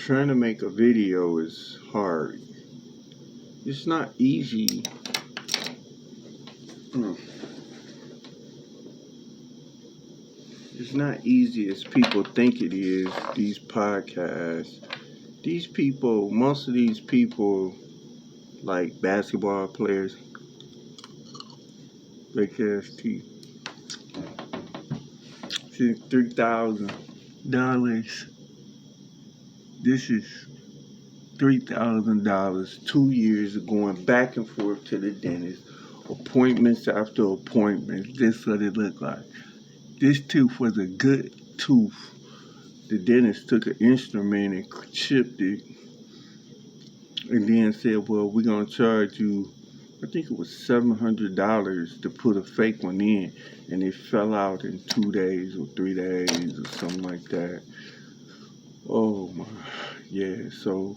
Trying to make a video is hard. It's not easy. Mm, It's not easy as people think it is. These podcasts, most of these people, like basketball players, fake ass teeth. $3,000. This is $3,000. 2 years of going back and forth to the dentist, appointments after appointments. This is what it looked like. This tooth was a good tooth. The dentist took an instrument and chipped it, and then said, "Well, we're gonna charge you." I think it was $700 to put a fake one in, and it fell out in 2 days or 3 days or something like that. Oh my, yeah. So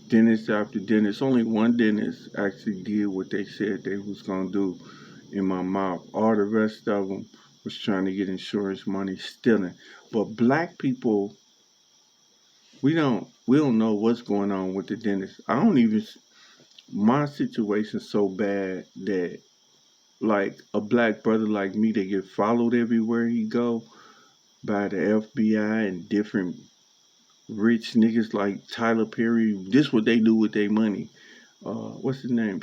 dentist after dentist, only one dentist actually did what they said they was gonna do in my mouth. All the rest of them was trying to get insurance money, stealing. But black people, we don't know what's going on with the dentist. I don't even. My situation's so bad that like a black brother like me, they get followed everywhere he go by the FBI and different rich niggas like Tyler Perry. This what they do with their money. What's his name?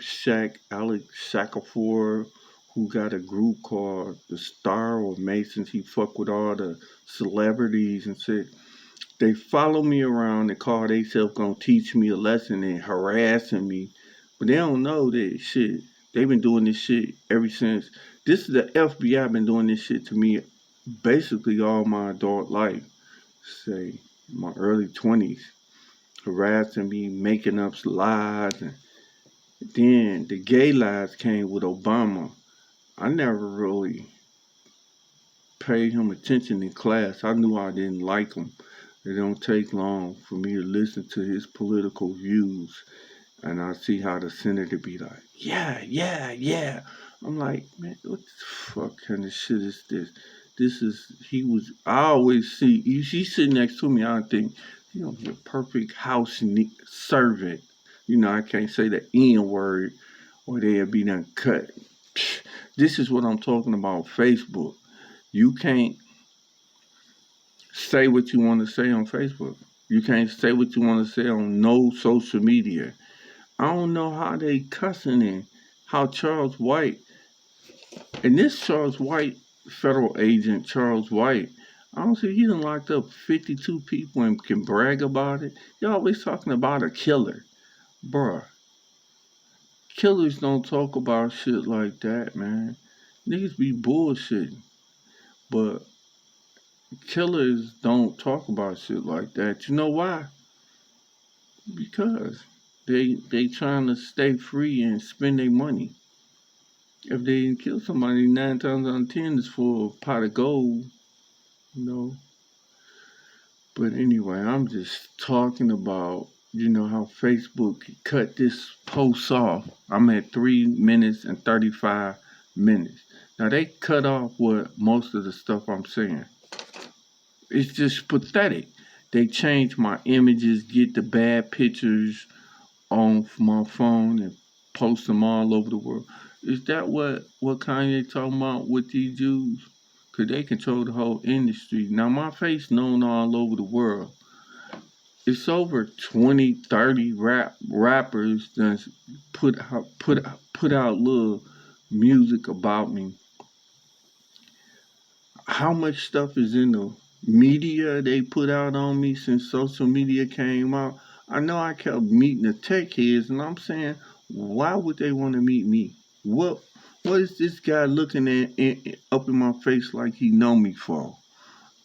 Alex Shackelford, who got a group called the Star or Masons. He fuck with all the celebrities and shit. They follow me around. They call themselves gonna teach me a lesson and harassing me, but they don't know that shit. They've been doing this shit ever since. This is the FBI been doing this shit to me basically all my adult life. Say my early 20s, harassing me, making up lies, and then the gay lies came with Obama. I never really paid him attention in class. I knew I didn't like him. It don't take long for me to listen to his political views, and I see how the senator be like, yeah, yeah, yeah. I'm like, man, what the fuck kind of shit is this? I always see, he's sitting next to me, I think, he gonna be a perfect servant. I can't say the N word or they'll be done cut. This is what I'm talking about, Facebook. You can't say what you want to say on Facebook. You can't say what you want to say on no social media. I don't know how they cussing in, how Charles White, and this Charles White, federal agent Charles White, I don't see he done locked up 52 people and can brag about it. Y'all always talking about a killer. Bruh, killers don't talk about shit like that, man. Niggas be bullshitting. But killers don't talk about shit like that. You know why? Because they trying to stay free and spend their money. If they didn't kill somebody, 9 times out of 10 is for a pot of gold, you know. But anyway, I'm just talking about, how Facebook cut this post off. I'm at 3 minutes and 35 minutes. Now they cut off what most of the stuff I'm saying. It's just pathetic. They change my images, get the bad pictures on my phone and post them all over the world. Is that what Kanye talking about with these Jews? Cause they control the whole industry. Now my face known all over the world. It's over 20, 30 rappers that put out little music about me. How much stuff is in the media they put out on me since social media came out? I know I kept meeting the tech heads, and I'm saying, why would they want to meet me? What is this guy looking at up in my face like he know me for?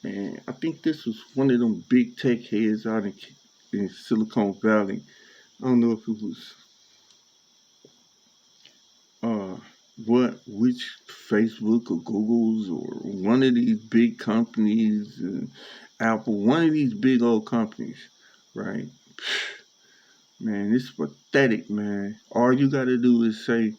And I think this was one of them big tech heads out in Silicon Valley. I don't know if it was uh which Facebook or Google's or one of these big companies and Apple, one of these big old companies, right? Man, it's pathetic, man. All you gotta do is say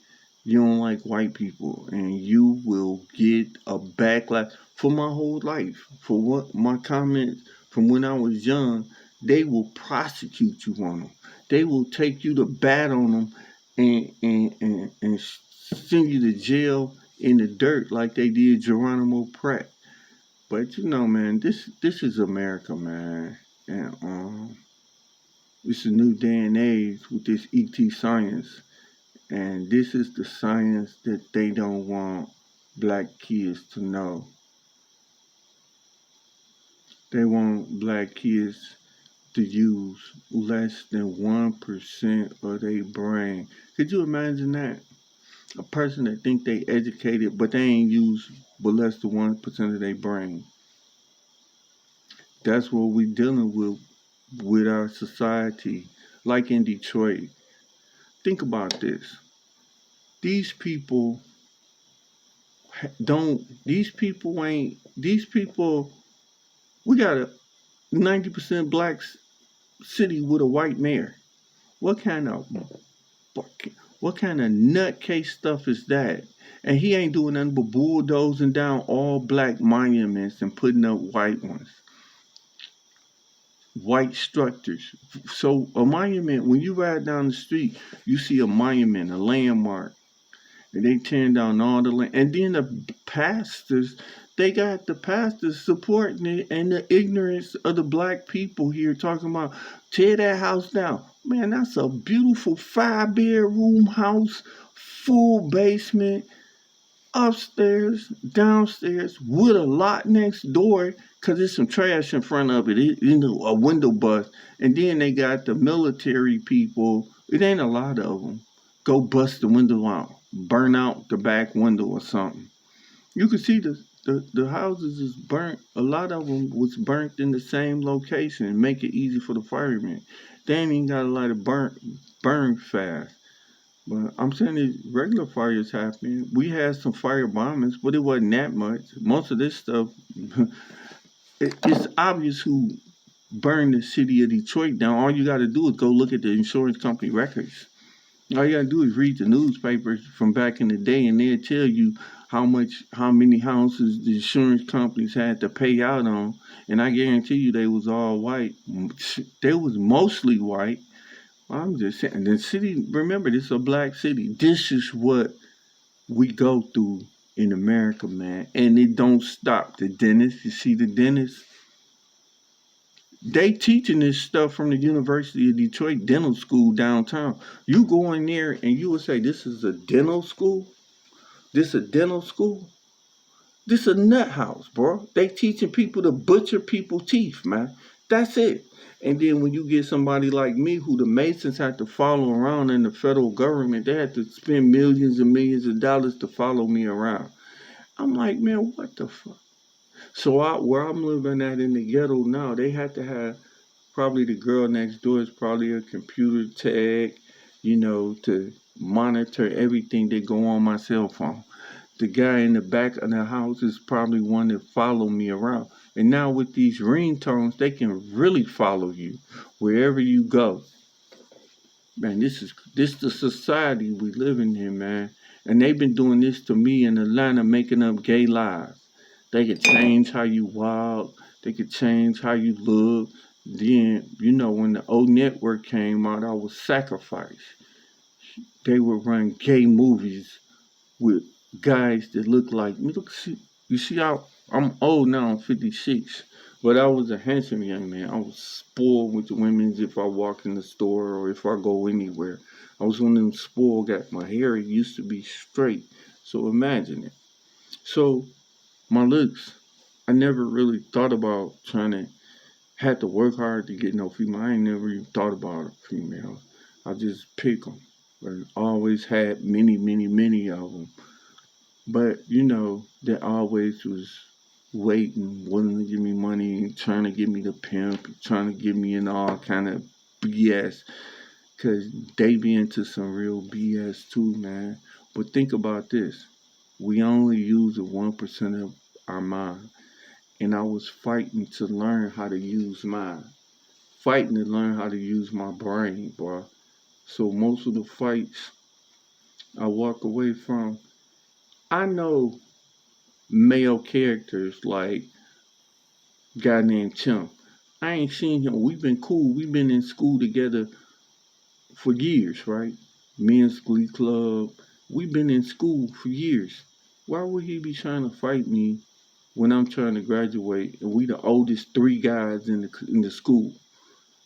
you don't like white people and you will get a backlash for my whole life. For what my comments from when I was young, they will prosecute you on them. They will take you to bat on them and send you to jail in the dirt like they did Geronimo Pratt. But you know, man, this is America, man, and it's a new day and age with this ET science, and this is the science that they don't want black kids to know. They want black kids to use less than 1% of their brain. Could you imagine that? A person that think they educated, but they ain't use but less than 1% of their brain. That's what we dealing with our society. Like in Detroit. Think about this. These people don't, these people, we got a 90% black city with a white mayor. What kind of what kind of nutcase stuff is that? And he ain't doing nothing but bulldozing down all black monuments and putting up white ones, white structures. So a monument, when you ride down the street, you see a monument, a landmark, and they tearing down all the land. And then the pastors, they got the pastors supporting it, and the ignorance of the black people here talking about tear that house down. Man, that's a beautiful 5-bedroom house, full basement, upstairs, downstairs, with a lot next door, cause there's some trash in front of it. A window bust, and then they got the military people. It ain't a lot of them. Go bust the window out, burn out the back window or something. You can see the houses is burnt. A lot of them was burnt in the same location, make it easy for the firemen. They ain't even got a lot of burn fast. But I'm saying these regular fires happen. We had some fire bombings, but it wasn't that much. Most of this stuff, it's obvious who burned the city of Detroit down. All you got to do is go look at the insurance company records. All you got to do is read the newspapers from back in the day, and they'll tell you how many houses the insurance companies had to pay out on. And I guarantee you they was all white. They was mostly white. I'm just saying, the city, remember, this is a black city. This is what we go through in America, man. And it don't stop. The dentists, you see the dentists? They teaching this stuff from the University of Detroit Dental School downtown. You go in there and you will say, this is a dental school? This a dental school? This a nut house, bro. They teaching people to butcher people's teeth, man. That's it. And then when you get somebody like me, who the Masons had to follow around in the federal government, they had to spend millions and millions of dollars to follow me around. I'm like, man, what the fuck? So where I'm living at in the ghetto now, they had to have, probably the girl next door is probably a computer tech, to monitor everything that go on my cell phone. The guy in the back of the house is probably one that follow me around. And now with these ringtones, they can really follow you wherever you go. Man, this the society we live in here, man. And they've been doing this to me in Atlanta, making up gay lies. They could change how you walk. They could change how you look. Then, when the old network came out, I was sacrificed. They would run gay movies with guys that look like me. You see how I'm old now, I'm 56. But I was a handsome young man. I was spoiled with the women if I walk in the store or if I go anywhere. I was one of them spoiled guys. My hair used to be straight. So imagine it. So my looks, I never really thought about had to work hard to get no female. I ain't never even thought about a female. I just pick them. But I always had many, many, many of them. But, they always was waiting, willing to give me money, trying to get me to pimp, trying to get me in all kind of BS. Because they be into some real BS too, man. But think about this. We only use 1% of our mind. And I was fighting to learn how to use mine. Fighting to learn how to use my brain, bro. So most of the fights I walk away from, I know male characters like a guy named Tim. I ain't seen him. We've been cool. We've been in school together for years, right? Men's Glee Club. We've been in school for years. Why would he be trying to fight me when I'm trying to graduate and we the oldest three guys in the school?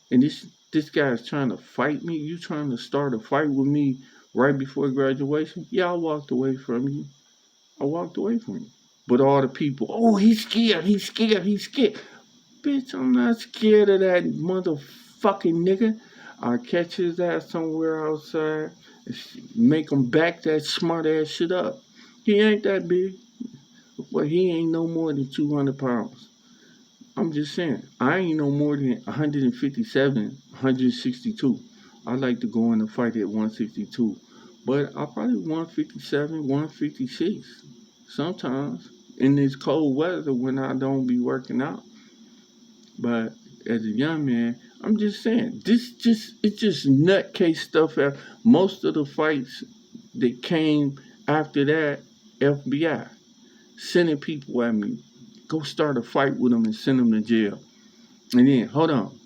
And this guy's trying to fight me. You trying to start a fight with me right before graduation? Yeah, I walked away from you. I walked away from you. But all the people, oh, he's scared. He's scared. He's scared. Bitch, I'm not scared of that motherfucking nigga. I'll catch his ass somewhere outside and make him back that smart ass shit up. He ain't that big, but he ain't no more than 200 pounds. I'm just saying, I ain't no more than 157, 162. I like to go in a fight at 162, but I probably 157, 156 sometimes in this cold weather when I don't be working out. But as a young man, I'm just saying, it's just nutcase stuff. Most of the fights that came after that, FBI sending people at me, go start a fight with them and send them to jail. And then, hold on,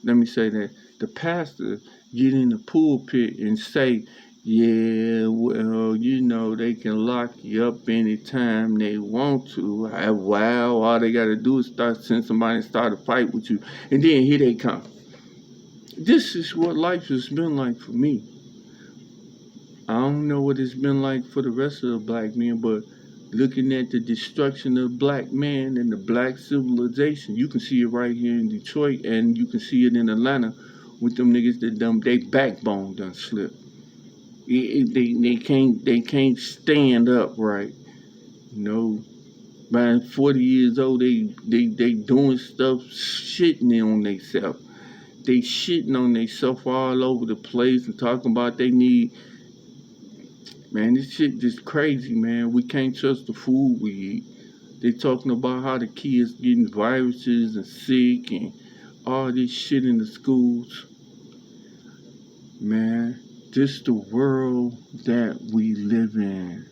let me say that the pastor get in the pulpit and say, yeah, well, they can lock you up anytime they want to. Wow, all they got to do is send somebody and start a fight with you. And then here they come. This is what life has been like for me. I don't know what it's been like for the rest of the black men, but looking at the destruction of black man and the black civilization, you can see it right here in Detroit, and you can see it in Atlanta with them niggas that they backbone done slipped. They can't stand up right. You know, by 40 years old, they doing stuff, shitting on themselves. They shitting on themselves all over the place and talking about they need. Man, this shit just crazy, man. We can't trust the food we eat. They talking about how the kids getting viruses and sick and all this shit in the schools. Man, this the world that we live in.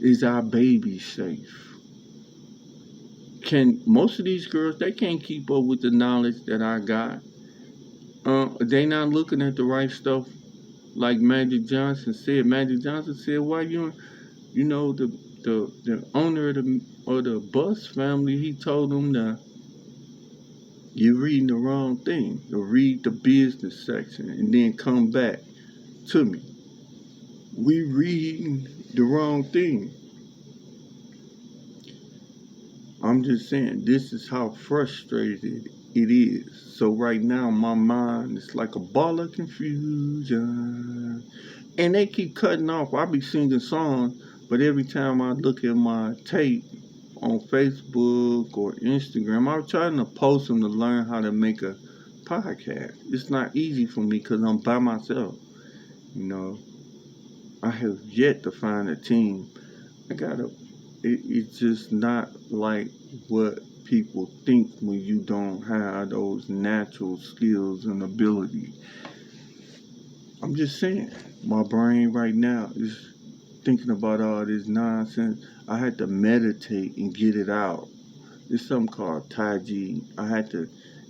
Is our baby safe? Can most of these girls, they can't keep up with the knowledge that I got. They not looking at the right stuff. Like Magic Johnson said. Magic Johnson said, why the owner of the bus family, he told them that you're reading the wrong thing. You read the business section and then come back to me. We reading the wrong thing. I'm just saying, this is how frustrated it is. So right now, my mind is like a ball of confusion. And they keep cutting off. I be singing songs, but every time I look at my tape on Facebook or Instagram, I'm trying to post them to learn how to make a podcast. It's not easy for me because I'm by myself. You know, I have yet to find a team. It's just not like what people think when you don't have those natural skills and ability. I'm just saying, my brain right now is thinking about all this nonsense. I had to meditate and get it out. It's something called Tai Chi.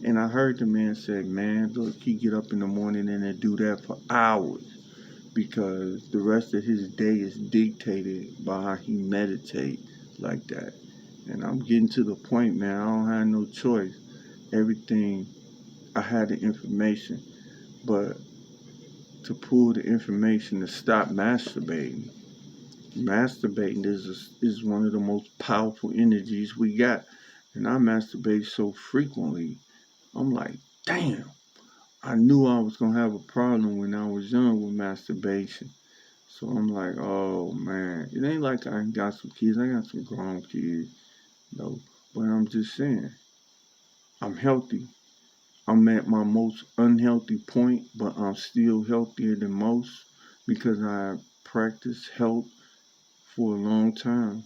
And I heard the man say, man, look, he get up in the morning and then do that for hours because the rest of his day is dictated by how he meditate like that. And I'm getting to the point, man, I don't have no choice. Everything, I had the information, but to pull the information to stop masturbating. Masturbating is one of the most powerful energies we got. And I masturbate so frequently, I'm like, damn, I knew I was going to have a problem when I was young with masturbation. So I'm like, oh man, it ain't like I ain't got some kids. I got some grown kids, though. But I'm just saying, I'm healthy. I'm at my most unhealthy point, but I'm still healthier than most because I practiced health for a long time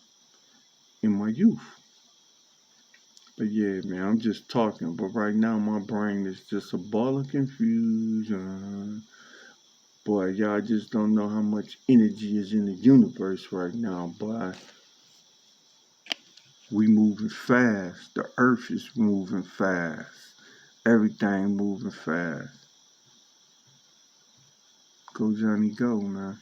in my youth. But yeah, man, I'm just talking. But right now, my brain is just a ball of confusion. Boy, y'all just don't know how much energy is in the universe right now. Boy, we moving fast. The earth is moving fast. Everything moving fast. Go Johnny go, man.